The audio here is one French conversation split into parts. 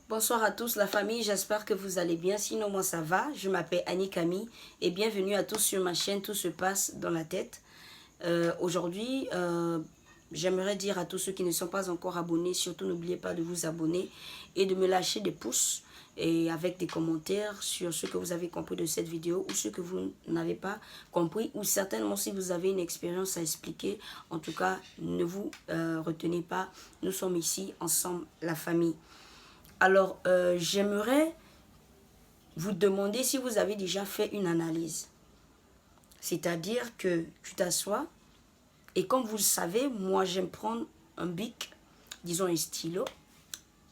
Bonsoir à tous la famille, j'espère que vous allez bien, sinon moi ça va. Je m'appelle Annie Camille et bienvenue à tous sur ma chaîne Tout se passe dans la tête. Aujourd'hui, j'aimerais dire à tous ceux qui ne sont pas encore abonnés, surtout n'oubliez pas de vous abonner et de me lâcher des pouces et avec des commentaires sur ce que vous avez compris de cette vidéo ou ce que vous n'avez pas compris, ou certainement si vous avez une expérience à expliquer. En tout cas, ne vous retenez pas, nous sommes ici ensemble, la famille. Alors, j'aimerais vous demander si vous avez déjà fait une analyse. C'est-à-dire que tu t'assois et comme vous le savez, moi j'aime prendre un bic, disons un stylo,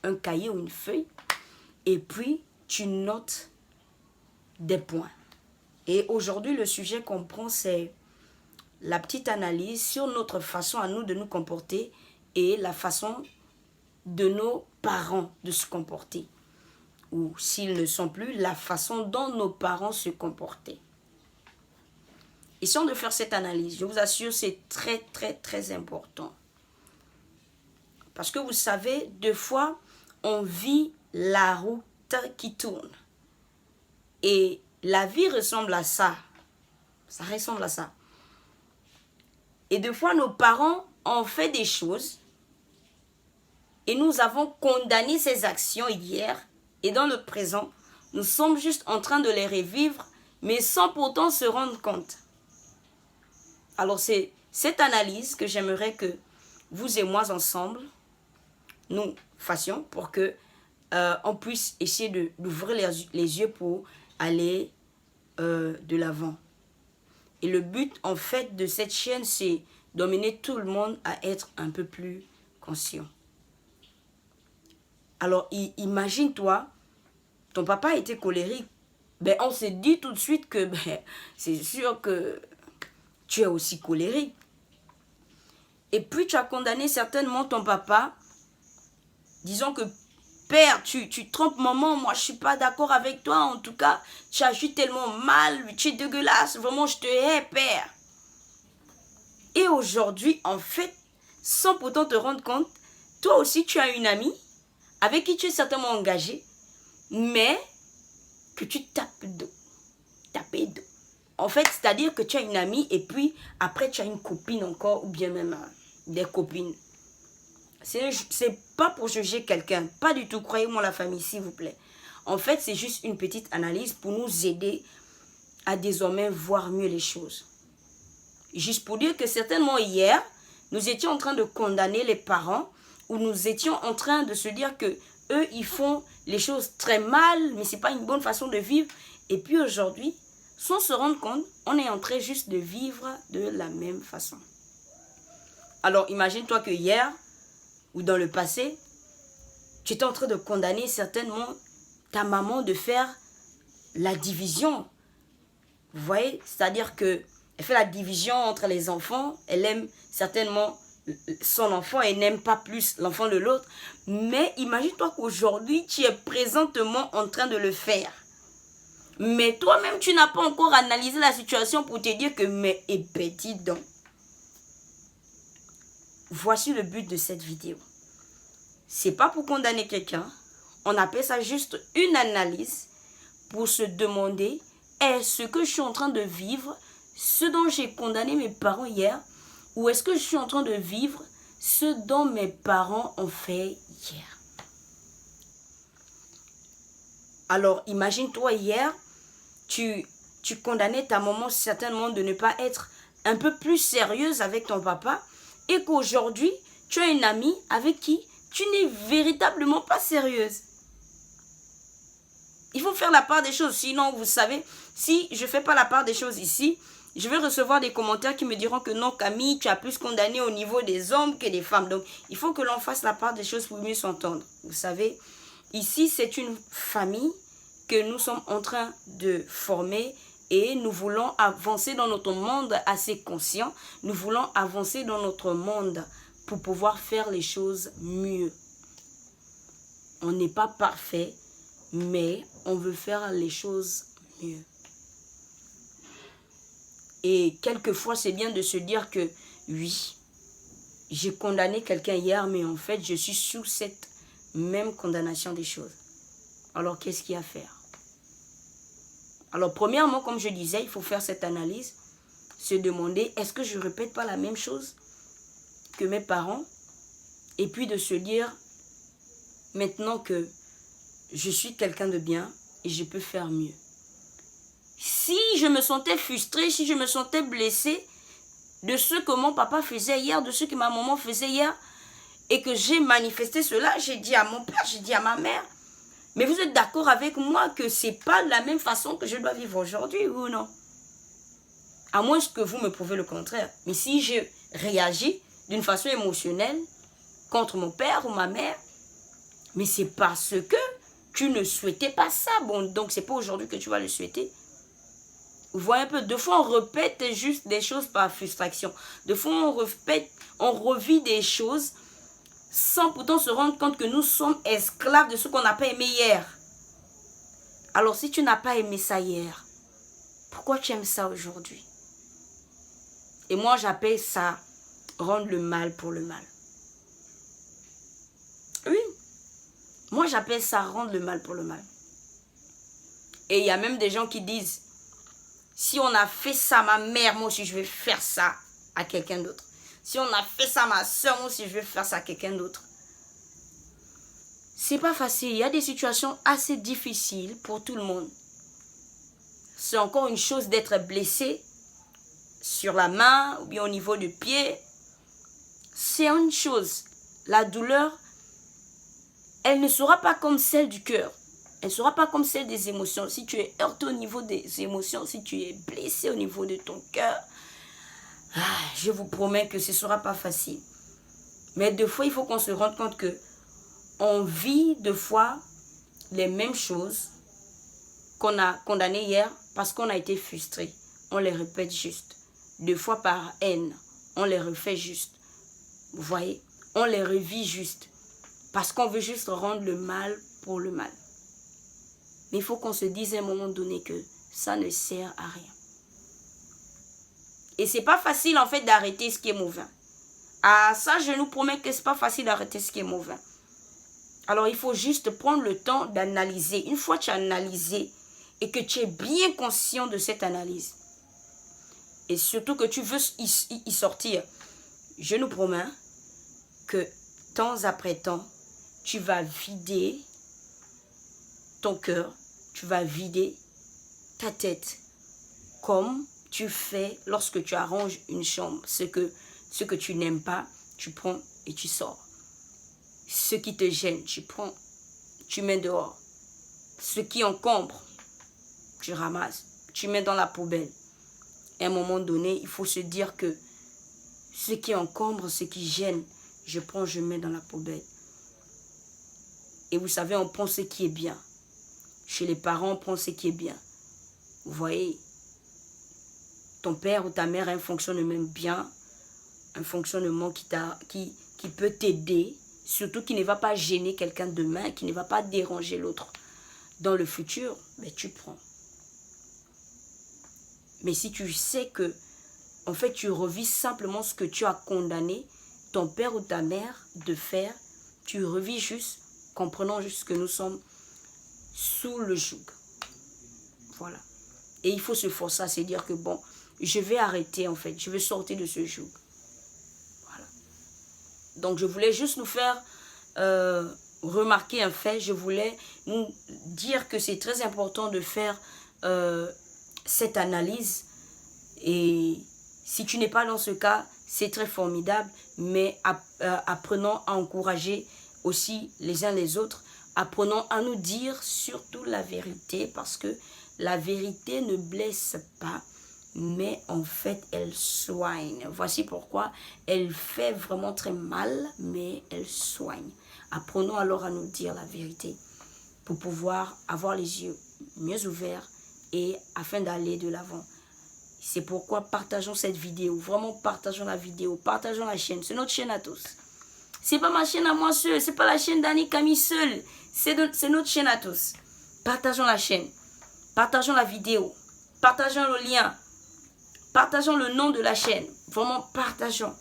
un cahier ou une feuille, et puis tu notes des points. Et aujourd'hui, le sujet qu'on prend, c'est la petite analyse sur notre façon à nous de nous comporter et la façon de nos parents de se comporter, ou s'ils ne sont plus, la façon dont nos parents se comportaient. Essayons de faire cette analyse. Je vous assure, c'est très important. Parce que vous savez, deux fois, on vit la route qui tourne. Et la vie ressemble à ça. Ça ressemble à ça. Et deux fois, nos parents ont fait des choses et nous avons condamné ces actions hier. Et dans le présent, nous sommes juste en train de les revivre, mais sans pourtant se rendre compte. Alors c'est cette analyse que j'aimerais que vous et moi ensemble, nous fassions pour que on puisse essayer d'ouvrir les yeux pour aller de l'avant. Et le but en fait de cette chaîne, c'est d'emmener tout le monde à être un peu plus conscient. Alors imagine-toi, ton papa était colérique. Ben, on s'est dit tout de suite que c'est sûr que tu es aussi colérique. Et puis tu as condamné certainement ton papa. Disons que père, tu trompes maman, moi je suis pas d'accord avec toi. En tout cas, tu agis tellement mal, tu es dégueulasse. Vraiment, je te hais, père. Et aujourd'hui, en fait, sans pourtant te rendre compte, toi aussi tu as une amie avec qui tu es certainement engagé, mais que tu tapes dos. Taper dos. En fait, c'est-à-dire que tu as une amie et puis après tu as une copine encore ou bien même des copines. C'est pas pour juger quelqu'un, pas du tout, croyez-moi la famille s'il vous plaît. En fait, c'est juste une petite analyse pour nous aider à désormais voir mieux les choses. Juste pour dire que certainement hier, nous étions en train de condamner les parents ou nous étions en train de se dire que eux, ils font les choses très mal, mais c'est pas une bonne façon de vivre. Et puis aujourd'hui, sans se rendre compte, on est en train juste de vivre de la même façon. Alors imagine-toi que hier, ou dans le passé, tu étais en train de condamner certainement ta maman de faire la division. Vous voyez, c'est-à-dire que elle fait la division entre les enfants, elle aime certainement son enfant et n'aime pas plus l'enfant de l'autre. Mais imagine-toi qu'aujourd'hui, tu es présentement en train de le faire. Mais toi-même, tu n'as pas encore analysé la situation pour te dire que, mais et petit donc. Voici le but de cette vidéo. C'est pas pour condamner quelqu'un. On appelle ça juste une analyse pour se demander, est-ce que je suis en train de vivre ce dont j'ai condamné mes parents hier, ou est-ce que je suis en train de vivre ce dont mes parents ont fait hier? Alors, imagine-toi hier, tu condamnais ta maman certainement de ne pas être un peu plus sérieuse avec ton papa et qu'aujourd'hui, tu as une amie avec qui tu n'es véritablement pas sérieuse. Il faut faire la part des choses, sinon, vous savez, si je ne fais pas la part des choses ici, je vais recevoir des commentaires qui me diront que non, Camille, tu as plus condamné au niveau des hommes que des femmes. Donc, il faut que l'on fasse la part des choses pour mieux s'entendre. Vous savez, ici, c'est une famille que nous sommes en train de former et nous voulons avancer dans notre monde assez conscient. Nous voulons avancer dans notre monde pour pouvoir faire les choses mieux. On n'est pas parfait, mais on veut faire les choses mieux. Et quelquefois, c'est bien de se dire que oui, j'ai condamné quelqu'un hier, mais en fait, je suis sous cette même condamnation des choses. Alors, qu'est-ce qu'il y a à faire? Alors, premièrement, comme je disais, il faut faire cette analyse, se demander, est-ce que je ne répète pas la même chose que mes parents? Et puis de se dire, maintenant que je suis quelqu'un de bien et je peux faire mieux. Si je me sentais frustrée, si je me sentais blessée de ce que mon papa faisait hier, de ce que ma maman faisait hier, et que j'ai manifesté cela, j'ai dit à mon père, j'ai dit à ma mère, mais vous êtes d'accord avec moi que ce n'est pas la même façon que je dois vivre aujourd'hui, ou non? À moins que vous me prouvez le contraire. Mais si je réagis d'une façon émotionnelle contre mon père ou ma mère, mais c'est parce que tu ne souhaitais pas ça. Bon, donc c'est pas aujourd'hui que tu vas le souhaiter. Vous voyez un peu, deux fois on répète juste des choses par frustration. Deux fois on revit des choses sans pourtant se rendre compte que nous sommes esclaves de ce qu'on n'a pas aimé hier. Alors si tu n'as pas aimé ça hier, pourquoi tu aimes ça aujourd'hui? Et moi j'appelle ça rendre le mal pour le mal. Oui, moi j'appelle ça rendre le mal pour le mal. Et il y a même des gens qui disent, si on a fait ça à ma mère, moi aussi je vais faire ça à quelqu'un d'autre. Si on a fait ça à ma soeur, moi aussi je vais faire ça à quelqu'un d'autre. C'est pas facile. Il y a des situations assez difficiles pour tout le monde. C'est encore une chose d'être blessé sur la main ou bien au niveau du pied. C'est une chose. La douleur, elle ne sera pas comme celle du cœur. Elle ne sera pas comme celle des émotions. Si tu es heurté au niveau des émotions, si tu es blessé au niveau de ton cœur, je vous promets que ce ne sera pas facile. Mais des fois, il faut qu'on se rende compte que on vit deux fois les mêmes choses qu'on a condamnées hier parce qu'on a été frustré. On les répète juste. Deux fois par haine, on les refait juste. Vous voyez? On les revit juste. Parce qu'on veut juste rendre le mal pour le mal. Mais il faut qu'on se dise à un moment donné que ça ne sert à rien. Et c'est pas facile en fait d'arrêter ce qui est mauvais. Ah, ça je nous promets que c'est pas facile d'arrêter ce qui est mauvais. Alors il faut juste prendre le temps d'analyser. Une fois que tu as analysé et que tu es bien conscient de cette analyse, et surtout que tu veux y sortir, je nous promets que temps après temps, tu vas vider ton cœur, tu vas vider ta tête, comme tu fais lorsque tu arranges une chambre. Ce que tu n'aimes pas, tu prends et tu sors. Ce qui te gêne, tu prends, tu mets dehors. Ce qui encombre, tu ramasses, tu mets dans la poubelle. À un moment donné, il faut se dire que ce qui encombre, ce qui gêne, je prends, je mets dans la poubelle. Et vous savez, on prend ce qui est bien. Chez les parents, on prend ce qui est bien. Vous voyez, ton père ou ta mère a un fonctionnement bien, un fonctionnement qui peut t'aider, surtout qui ne va pas gêner quelqu'un demain, qui ne va pas déranger l'autre dans le futur, mais tu prends. Mais si tu sais que, en fait, tu revis simplement ce que tu as condamné ton père ou ta mère de faire, tu revis juste, comprenant juste que nous sommes sous le joug. Voilà. Et il faut se forcer à se dire que bon, je vais arrêter en fait, je vais sortir de ce joug. Voilà. Donc je voulais juste nous faire remarquer un fait, je voulais nous dire que c'est très important de faire cette analyse. Et si tu n'es pas dans ce cas, c'est très formidable, mais apprenons à encourager aussi les uns les autres. Apprenons à nous dire surtout la vérité, parce que la vérité ne blesse pas, mais en fait, elle soigne. Voici pourquoi elle fait vraiment très mal, mais elle soigne. Apprenons alors à nous dire la vérité pour pouvoir avoir les yeux mieux ouverts et afin d'aller de l'avant. C'est pourquoi partageons cette vidéo, vraiment partageons la vidéo, partageons la chaîne, c'est notre chaîne à tous. C'est pas ma chaîne à moi seul, c'est pas la chaîne d'Annie Camille seul, c'est notre chaîne à tous. Partageons la chaîne, partageons la vidéo, partageons le lien, partageons le nom de la chaîne, vraiment partageons.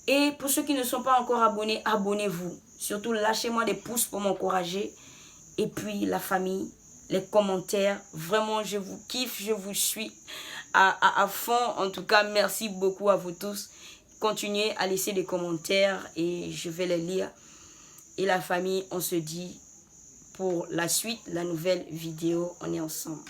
Et pour ceux qui ne sont pas encore abonnés, abonnez-vous. Surtout lâchez-moi des pouces pour m'encourager Et puis la famille, les commentaires, vraiment je vous kiffe, je vous suis à fond. En tout cas, merci beaucoup à vous tous. Continuez à laisser des commentaires et je vais les lire. Et la famille, on se dit pour la suite, la nouvelle vidéo, on est ensemble.